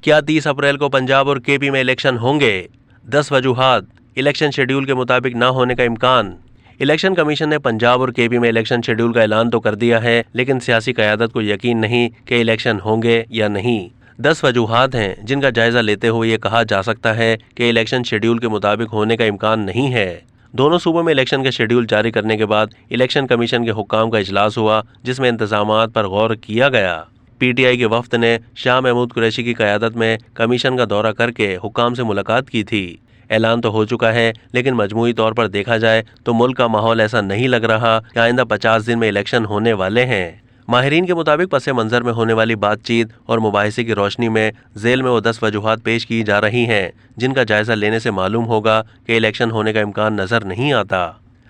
क्या 30 अप्रैल को पंजाब और केपी में इलेक्शन होंगे? 10 वजूहात। इलेक्शन शेड्यूल के मुताबिक न होने का इम्कान। इलेक्शन कमीशन ने पंजाब और केपी में इलेक्शन शेड्यूल का ऐलान तो कर दिया है, लेकिन सियासी क़यादत को यकीन नहीं कि इलेक्शन होंगे या नहीं। 10 वजूहात हैं जिनका जायजा लेते हुए ये कहा जा सकता है कि इलेक्शन शेड्यूल के मुताबिक होने का इम्कान नहीं है। दोनों सूबों में इलेक्शन के शेड्यूल जारी करने के बाद इलेक्शन कमीशन के हुक्काम का इजलास हुआ, जिसमें इंतजामात पर गौर किया गया। पीटीआई के वफ्द ने शाह महमूद कुरैशी की क़यादत में कमीशन का दौरा करके हुक्काम से मुलाकात की थी। ऐलान तो हो चुका है, लेकिन मजमूई तौर पर देखा जाए तो मुल्क का माहौल ऐसा नहीं लग रहा कि आइंदा 50 दिन में इलेक्शन होने वाले हैं। माहिरीन के मुताबिक पस मंजर में होने वाली बातचीत और मुबाहिसे की रोशनी में जेल में वो 10 वजूहात पेश की जा रही हैं, जिनका जायजा लेने से मालूम होगा कि इलेक्शन होने का इम्कान नजर नहीं आता।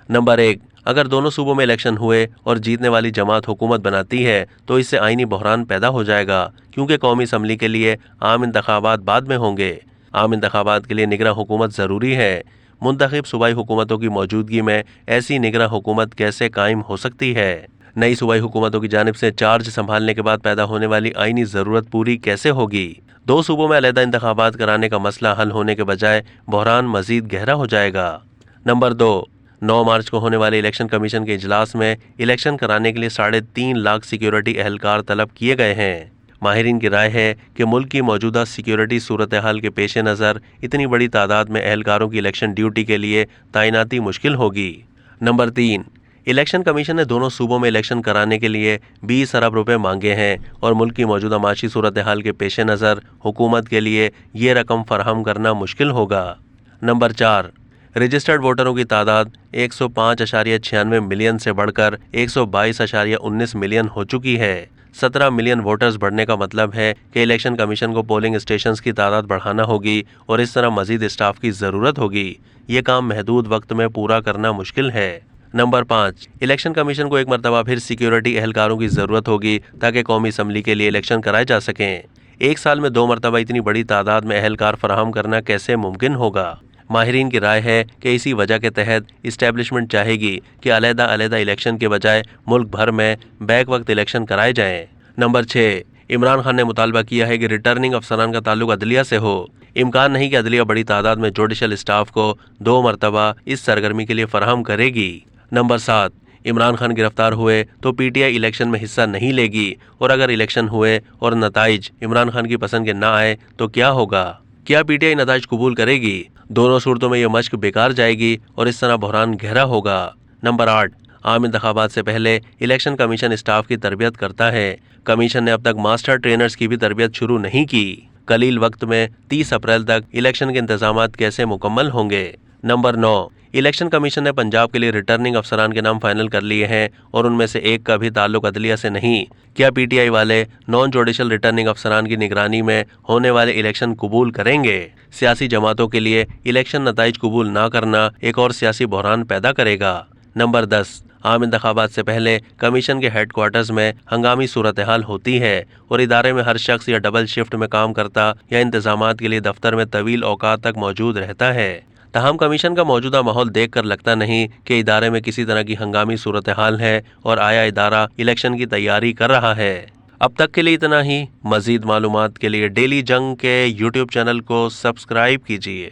नंबर 1, अगर दोनों सूबों में इलेक्शन हुए और जीतने वाली जमात हुकूमत बनाती है तो इससे आईनी बहरान पैदा हो जाएगा, क्योंकि कौमी असम्बली के लिए आम इंतखाबात बाद में होंगे। आम इंतखाबात के लिए निगरां हुकूमत ज़रूरी है। मुंतखब सूबाई हुकूमतों की मौजूदगी में ऐसी निगरां हुकूमत कैसे कायम हो सकती है? नई सूबाई हुकूमतों की जानिब से चार्ज संभालने के बाद पैदा होने वाली आईनी ज़रूरत पूरी कैसे होगी? 2 सूबों में अलहदा इंतखाबात कराने का मसला हल होने के बजाय बहरान मजीद गहरा हो जाएगा। नंबर 2, 9 मार्च को होने वाले इलेक्शन कमीशन के इजलास में इलेक्शन कराने के लिए 3.5 लाख सिक्योरिटी एहलकार तलब किए गए हैं। माहिरीन की राय है कि मुल्क की मौजूदा सिक्योरिटी सूरत हाल के पेश नज़र इतनी बड़ी तादाद में एहलकारों की इलेक्शन ड्यूटी के लिए तैनाती मुश्किल होगी। नंबर 3, इलेक्शन कमीशन ने दोनों सूबों में इलेक्शन कराने के लिए 20 अरब रुपए मांगे हैं और मुल्क की मौजूदा माशी सूरत हाल के पेश नज़र हुकूमत के लिए ये रकम फराहम करना मुश्किल होगा। नंबर 4, रजिस्टर्ड वोटरों की तादाद 105.96 मिलियन से बढ़कर 122.19 मिलियन हो चुकी है। 17 मिलियन वोटर्स बढ़ने का मतलब है कि इलेक्शन कमीशन को पोलिंग स्टेशंस की तादाद बढ़ाना होगी और इस तरह मजीद स्टाफ की ज़रूरत होगी। ये काम महदूद वक्त में पूरा करना मुश्किल है। नंबर 5, इलेक्शन कमीशन को एक मरतबा फिर सिक्योरिटी एहलकारों की ज़रूरत होगी ताकि कौमी असम्बली के लिए इलेक्शन कराए जा सकें। एक साल में 2 मरतबा इतनी बड़ी तादाद में एहलकार फराहम करना कैसे मुमकिन होगा? माहिरीन की राय है कि इसी वजह के तहत इस्टेब्लिशमेंट चाहेगी कि अलहदा इलेक्शन के बजाय मुल्क भर में बैक वक्त इलेक्शन कराए जाएं। नंबर 6, इमरान खान ने मुतालबा किया है कि रिटर्निंग अफसरान का ताल्लुक अदलिया से हो। इम्कान नहीं कि अदलिया बड़ी तादाद में जुडिशल स्टाफ को 2 मरतबा इस सरगर्मी के लिए फराहम करेगी। नंबर 7, इमरान खान गिरफ्तार हुए तो पीटीआई इलेक्शन में हिस्सा नहीं लेगी, और अगर इलेक्शन हुए और नताइज इमरान खान की पसंद के ना आए तो क्या होगा? क्या पीटीआई नताइज कबूल करेगी? दोनों सूरतों में यह मश्क बेकार जाएगी और इस तरह बहरान गहरा होगा। नंबर 8, आम इंतखाबात से पहले इलेक्शन कमीशन स्टाफ की तरबियत करता है। कमीशन ने अब तक मास्टर ट्रेनर्स की भी तरबियत शुरू नहीं की। कलील वक्त में 30 अप्रैल तक इलेक्शन के इंतजामात कैसे मुकम्मल होंगे? नंबर 9, इलेक्शन कमीशन ने पंजाब के लिए रिटर्निंग अफसरान के नाम फाइनल कर लिए हैं और उनमें से एक का भी ताल्लुक अदलिया से नहीं। क्या पीटीआई वाले नॉन जुडिशल रिटर्निंग अफसरान की निगरानी में होने वाले इलेक्शन कबूल करेंगे? सियासी जमातों के लिए इलेक्शन नताइज कबूल ना करना एक और सियासी बहरान पैदा करेगा। नंबर 10, आम इंतखाबात से पहले कमीशन के हेड क्वार्टर्स में हंगामी सूरत हाल होती है और इदारे में हर शख्स या डबल शिफ्ट में काम करता या इंतजामात के लिए दफ्तर में तवील औकात तक मौजूद रहता है। तहम कमीशन का मौजूदा माहौल देख कर लगता नहीं कि इदारे में किसी तरह की हंगामी सूरत हाल है और आया इदारा इलेक्शन की तैयारी कर रहा है। अब तक के लिए इतना ही। मजीद मालूमात के लिए डेली जंग के यूट्यूब चैनल को सब्सक्राइब कीजिए।